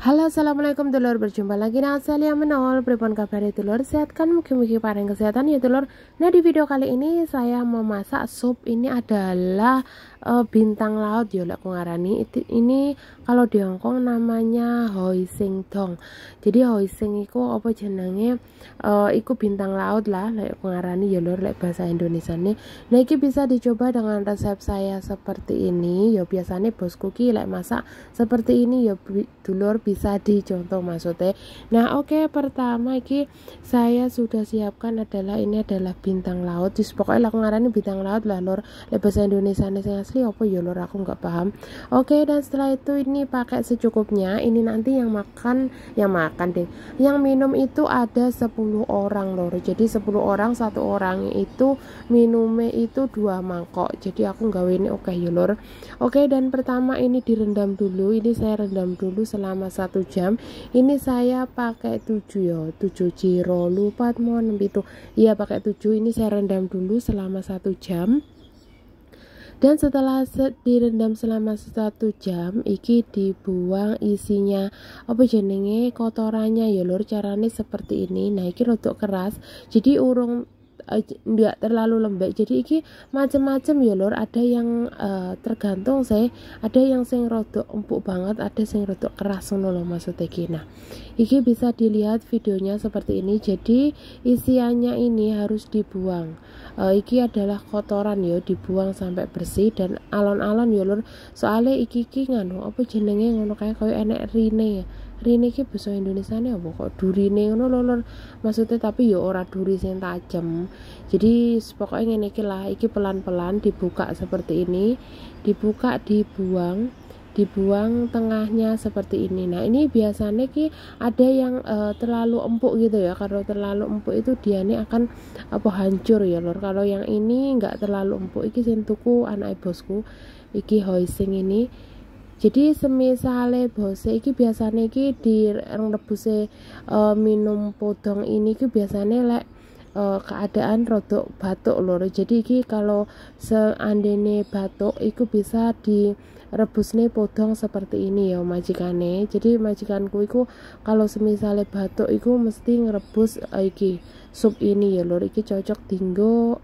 Halo, assalamualaikum dulur, berjumpa lagi dengan saya Menol. Pripun kabar dulur, sehat kan? Mugi-mugi paring kesehatan ya dulur. Nah, di video kali ini saya memasak sup. Ini adalah bintang laut ya lek ngarani. Ini kalau di Hongkong namanya hoi sing dong. Jadi hoi sing iku apa jenenge? Iku bintang laut lah lek ngarani ya lur lek bahasa Indonesia nih. Nah, iki bisa dicoba dengan resep saya seperti ini. Ya biasanya bosku ki lek masak seperti ini ya dulur, bisa dicontoh maksudnya. Nah oke, pertama iki saya sudah siapkan ini adalah bintang laut. Terus pokoknya aku ngarani bintang laut lah lor. Bahasa Indonesia nih asli apa ya lor, aku nggak paham. Oke, dan setelah itu ini pakai secukupnya. Ini nanti yang makan deh, yang minum itu ada 10 orang lor. Jadi 10 orang, satu orang itu minumnya itu 2 mangkok. Jadi aku gawe ini oke ya lor. Oke, dan pertama ini direndam dulu. Ini saya rendam dulu selama 1 jam. Ini saya pakai 7 ya, 7 ciro lupa mohon itu. Iya pakai 7. Ini saya rendam dulu selama 1 jam. Dan setelah direndam selama 1 jam, iki dibuang isinya apa jenenge kotorannya ya lur. Caranya seperti ini. Nah, iki rodok keras. Jadi urung enggak terlalu lembek, jadi iki macem-macem ya lur. Ada yang tergantung saya, ada yang sing rodok empuk banget, ada sing rodok keras ngono lho maksudnya iki. Nah, iki bisa dilihat videonya seperti ini. Jadi isiannya ini harus dibuang. Iki adalah kotoran ya, dibuang sampai bersih dan alon-alon ya lur. Soalnya iki nganu apa jenenge ngono kayak koyo enek rine ya. Rine iki basa Indonesiane apa kok durine ngono lho maksudnya, tapi ya ora duri sing tajem. Jadi pokoknya ngene iki lah, iki pelan-pelan dibuka seperti ini, dibuka, dibuang tengahnya seperti ini. Nah, ini biasanya ki ada yang terlalu empuk gitu ya. Kalau terlalu empuk itu dia ini akan apa hancur ya lor. Kalau yang ini enggak terlalu empuk, iki sing tuku anak bosku, iki hoi sing ini. Jadi semisale bose iki biasanya iki direbuse minum podong ini ki biasanya lek keadaan rodok batuk lho. Jadi iki kalau seandainya batuk iku bisa direbusne podong seperti ini ya majikane. Jadi majikanku iku kalau semisale batuk iku mesti ngerebus iki sup ini ya lho. Iki cocok dinggo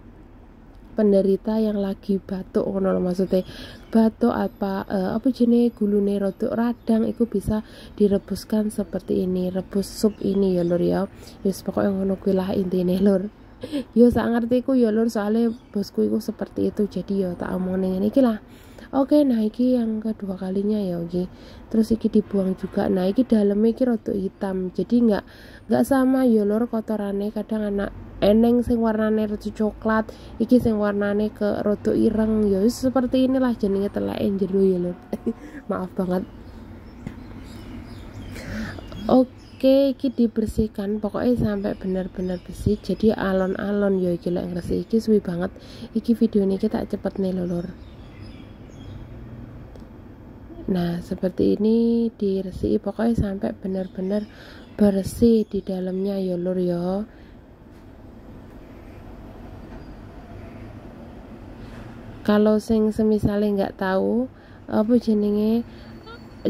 penderita yang lagi batuk ngono maksudnya, batuk apa jenenge gulune rodok radang iku bisa direbuskan seperti ini, rebus sup ini ya lur ya. Wis pokoknya ngono kuwi lah intine lur. Yo sak ngertiku ya lur, soalnya bosku iku seperti itu, jadi yo tak omongin ngene iki lah. Oke, nah iki yang kedua kalinya ya iki. Terus iki dibuang juga. Nah, iki dalamnya iki rodok hitam. Jadi enggak sama ya lur kotorane. Kadang anak eneng sing warnane rada coklat, iki sing warnane ke rodok ireng. Ya seperti inilah jenenge teleke jero ya lur. Maaf banget. Oke, iki dibersihkan pokoknya sampai benar-benar bersih. Jadi alon-alon ya iki lek ngresik iki suwi banget. Iki video ini kita cepet nih lur. Nah, seperti ini diresiki pokoknya sampai benar-benar bersih di dalamnya ya lur ya. Kalau sing semisale nggak tahu apa jenenge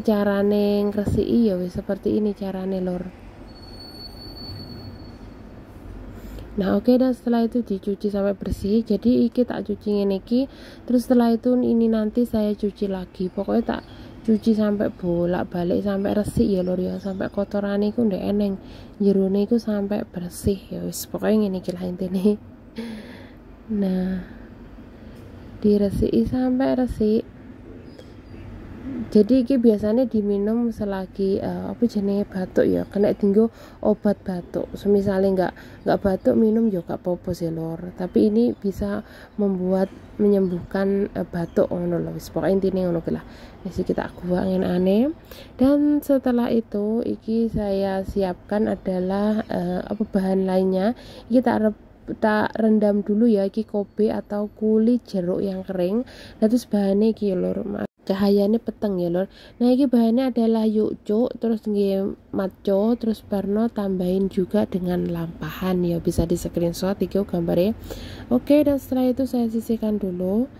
carane ngresiki ya wis seperti ini carane lur. Nah oke, dan setelah itu dicuci sampai bersih. Jadi iki tak cuci ngene iki, terus setelah itu ini nanti saya cuci lagi. Pokoknya tak cuci sampai bolak-balik sampai resik ya lur ya, sampai kotoran iku ndek eneng jerone iku sampai bersih ya wis. Pokoknya ngene iki lah intine. Nah, diresiki sampai resik. Jadi iki biasanya diminum selagi apa jenenge batuk ya, kena tinggo obat batuk. Semisale enggak batuk minum juga apa-apa sih lor. Tapi ini bisa menyembuhkan batuk ngono lho. Wis pokoke intine ngono kuwi lah. Wis kita buang aneh. Dan setelah itu iki saya siapkan adalah apa bahan lainnya. Iki tak rendam dulu ya, iki kobe atau kulit jeruk yang kering. Nah terus bahannya iki lur, cahayanya peteng ya lor. Nah ini bahannya adalah yukcuk, terus nggih maco, terus barno tambahin juga dengan lampahan ya, bisa di screenshot iki gambarnya. Oke, dan setelah itu saya sisihkan dulu.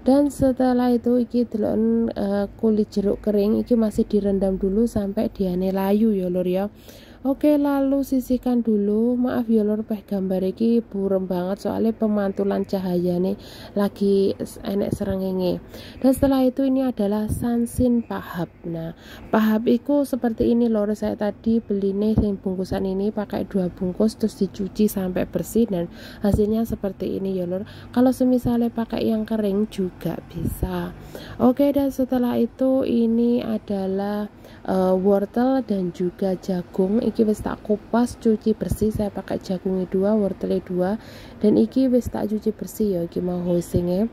Dan setelah itu iki delok kulit jeruk kering iki masih direndam dulu sampai diane layu ya lur ya. Oke, lalu sisihkan dulu. Maaf ya lur, peh gambar iki burem banget soalnya pemantulan cahayane lagi enek srengenge. Dan setelah itu ini adalah sansin pahab. Nah, pahab itu seperti ini lur, saya tadi beli nih yang bungkusan ini pakai 2 bungkus terus dicuci sampai bersih dan hasilnya seperti ini ya lur. Kalau semisalnya pakai yang kering juga bisa. Oke, dan setelah itu ini adalah wortel dan juga jagung. Iki wis tak kupas cuci bersih, saya pakai jagungnya 2, wortelnya 2, dan iki wis tak cuci bersih ya, iki mau housingnya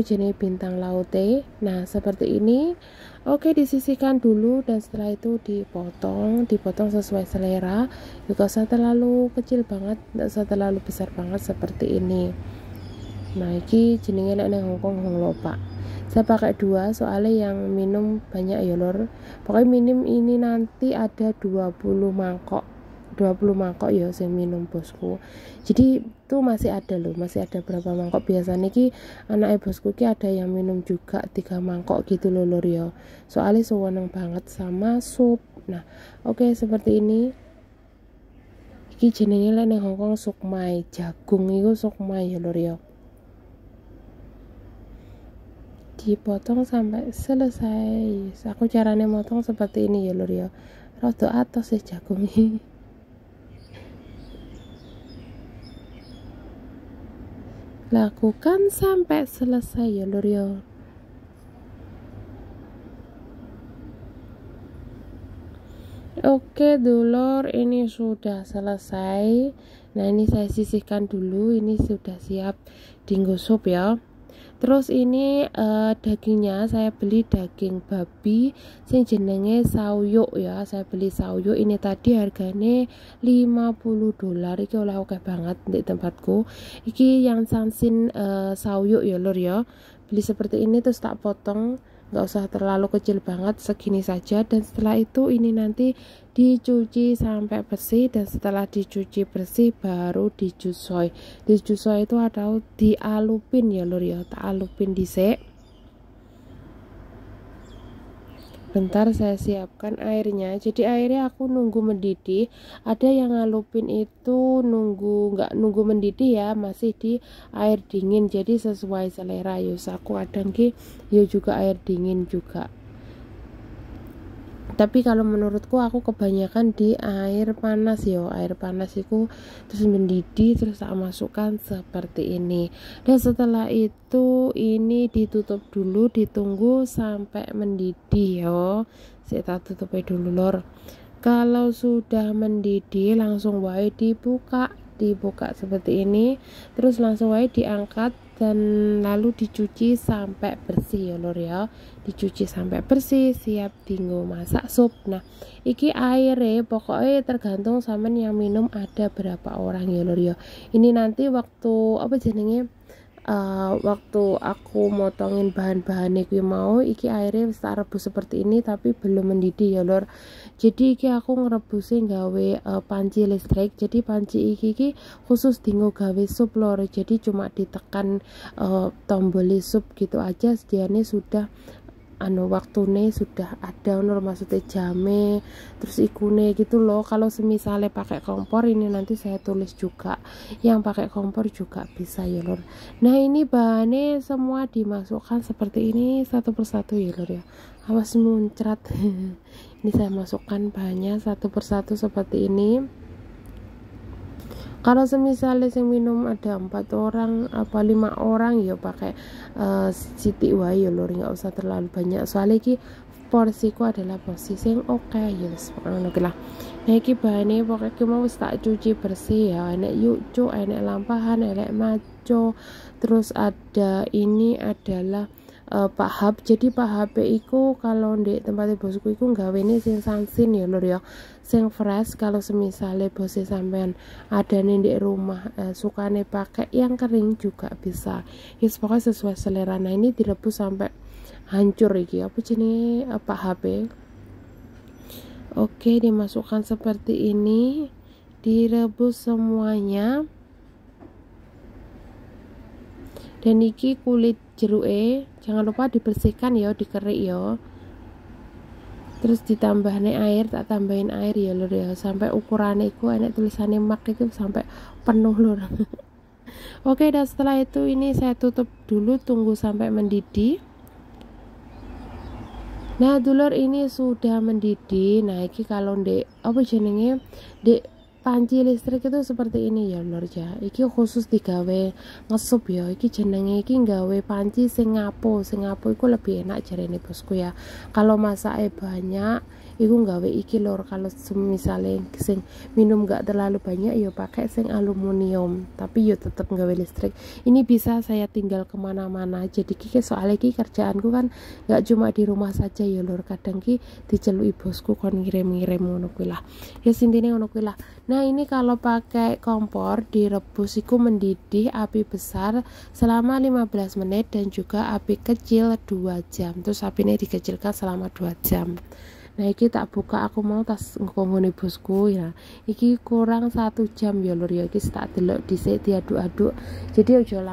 jenis bintang laute. Nah seperti ini. Oke, disisihkan dulu dan setelah itu dipotong sesuai selera, juga usah terlalu kecil banget, tidak usah terlalu besar banget seperti ini. Nah iki jenenge nek Hongkong Honglopa. Saya pakai 2 soalnya yang minum banyak ya lor. Pokoknya minim ini nanti ada 20 mangkok ya saya minum bosku. Jadi itu masih ada loh, masih ada berapa mangkok. Biasanya ki anak bosku ki ada yang minum juga 3 mangkok gitu loh lor ya. Soalnya seneng banget sama sup. Nah oke, seperti ini. Iki jenenge lek ning Hongkong sukmai, jagung itu sukmai ya lor ya. Dipotong sampai selesai. Aku caranya motong seperti ini ya lur ya, rada atos sih jagung ini. Lakukan sampai selesai ya lur ya. Oke dulur, ini sudah selesai. Nah ini saya sisihkan dulu, ini sudah siap dinggo sup ya. Terus ini dagingnya saya beli daging babi sing jenenge sauyuk ya. Saya beli sauyuk ini tadi harganya $50. Iki oleh oke banget di tempatku. Iki yang sansin sauyuk ya lur ya. Beli seperti ini terus tak potong, nggak usah terlalu kecil banget, segini saja. Dan setelah itu ini nanti dicuci sampai bersih, dan setelah dicuci bersih baru dijusoi. Dijusoi itu atau dialupin ya lur ya, tak alupin dhisik. Bentar saya siapkan airnya. Jadi airnya aku nunggu mendidih. Ada yang ngalupin itu nggak nunggu mendidih ya, masih di air dingin. Jadi sesuai selera yus. Aku kadang ki yo juga air dingin juga. Tapi kalau menurutku aku kebanyakan di air panas yo. Air panas itu terus mendidih terus tak masukkan seperti ini. Dan setelah itu ini ditutup dulu, ditunggu sampai mendidih yo. Saya tutup dulu lor. Kalau sudah mendidih langsung wae dibuka seperti ini, terus langsung wae diangkat dan lalu dicuci sampai bersih ya lor ya. Dicuci sampai bersih, siap dinggo masak sup. Nah iki airnya pokoknya tergantung sampean yang minum ada berapa orang ya lor ya. Ini nanti waktu apa jenenge waktu aku motongin bahan-bahan iki mau, iki airnya wis tak rebus seperti ini tapi belum mendidih ya lor. Jadi iki aku ngerebusin gawe panci listrik. Jadi panci iki khusus dinggo gawe sup lor. Jadi cuma ditekan tombol sup gitu aja, sedianya sudah waktune sudah ada nur, maksudnya jame terus ikune gitu loh. Kalau semisalnya pakai kompor ini nanti saya tulis juga, yang pakai kompor juga bisa ya lor. Nah ini bahannya semua dimasukkan seperti ini satu persatu ya lor ya, awas muncrat. Ini saya masukkan bahannya satu persatu seperti ini. Kalau semisalnya yang minum ada 4 orang apa 5 orang ya pakai siti wae ya lur, nggak usah terlalu banyak soalnya ki porsiku adalah porsi yang oke ya wis ngono lah. Nah iki bahane pokoknya mau wis tak cuci bersih ya, enek yucu, enek lampahan, enek maco, terus ada ini adalah pahab. Jadi pahab iku kalau di tempat bosku iku gawene sing sansin ya lur ya, sing fresh. Kalau semisale bose sampean ada nih di rumah sukane pakai yang kering juga bisa. Yes, pokoknya sesuai selera. Nah ini direbus sampai hancur iki apa jenenge pahab. Oke, dimasukkan seperti ini, direbus semuanya. Dan iki kulit jeruke jangan lupa dibersihkan ya, dikerik ya. Terus ditambahne air, tak tambahin air ya lur ya, sampai ukurannya iku enek tulisannya mak itu sampai penuh lur. Oke, dan setelah itu ini saya tutup dulu, tunggu sampai mendidih. Nah dulur, ini sudah mendidih. Nah iki kalau ndek apa jenenge dek panci listrik itu seperti ini ya lur ya. Iki khusus digawe ngesup ya. Iki jenenge iki nggawe panci sing ngapo iku lebih enak jarene bosku ya. Kalau masake banyak iku nggawe iki lur. Kalau misalnya sing minum nggak terlalu banyak ya pakai sing aluminium, tapi ya tetap nggawe listrik. Ini bisa saya tinggal kemana-mana. Jadi ki soalnya ki kerjaanku kan nggak cuma di rumah saja ya lur, kadang ki diceluki bosku kon ngirim-ngirim ngono kuwi lah. Ya sintine ngono kuwi lah. Nah ini kalau pakai kompor direbus iku mendidih api besar selama 15 menit dan juga api kecil 2 jam. Terus apinya dikecilkan selama 2 jam. Nah iki tak buka, aku mau tas ngomongin bosku ya. Iki kurang 1 jam ya lur ya. Iki tak delok dhisik diaduk-aduk. Jadi ojo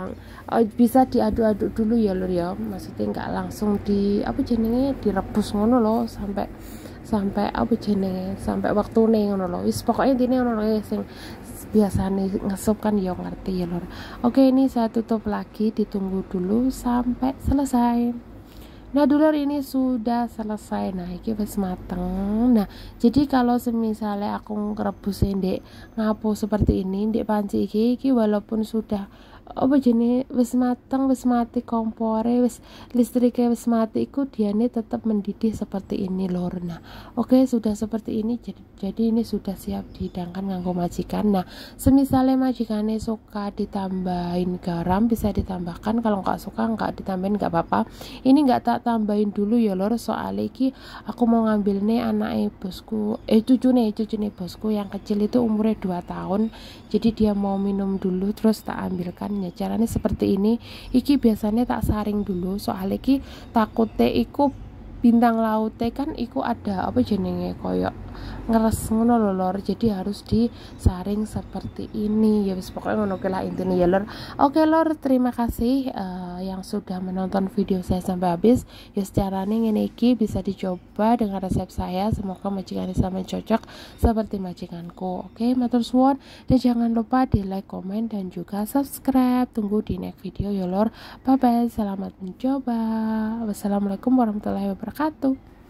bisa diaduk-aduk dulu ya lur ya. Maksudnya enggak langsung di apa jenenge direbus ngono loh sampai apa jenenge sampai waktune ngono lho. Wis pokoknya intine ngono lho sing biasane ngesup kan ya ngerti ya lur. Oke, ini saya tutup lagi, ditunggu dulu sampai selesai. Nah dulur, ini sudah selesai. Nah iki wis mateng. Nah jadi kalau semisalnya aku ngerebus ndek ngapo seperti ini ndek panci iki walaupun sudah apa jenis wis mateng, wis mati kompore, wis listriknya wis mati, iku diane tetap mendidih seperti ini lor. Nah oke, sudah seperti ini. Jadi ini sudah siap dihidangkan nganggo majikan. Nah semisalnya majikannya suka ditambahin garam bisa ditambahkan, kalau nggak suka nggak ditambahin nggak apa-apa. Ini nggak tak tambahin dulu ya lor, soalnya iki aku mau ngambil nih anaknya bosku, cucunya bosku yang kecil itu umurnya 2 tahun. Jadi dia mau minum dulu terus tak ambilkan. Ya caranya seperti ini. Iki biasanya tak saring dulu soalnya iki takutnya iku bintang laute kan iku ada apa jenenge koyok ngeres ngono lho lor, jadi harus disaring seperti ini ya. Wis pokoknya ngono lah intinya ya lor. Oke lor, terima kasih yang sudah menonton video saya sampai habis ya. Secara ngene iki bisa dicoba dengan resep saya, semoga majikan sama cocok seperti majikanku. Oke, matur suwun, dan jangan lupa di like, komen, dan juga subscribe. Tunggu di next video ya lor. Bye bye, selamat mencoba. Wassalamualaikum warahmatullahi wabarakatuh.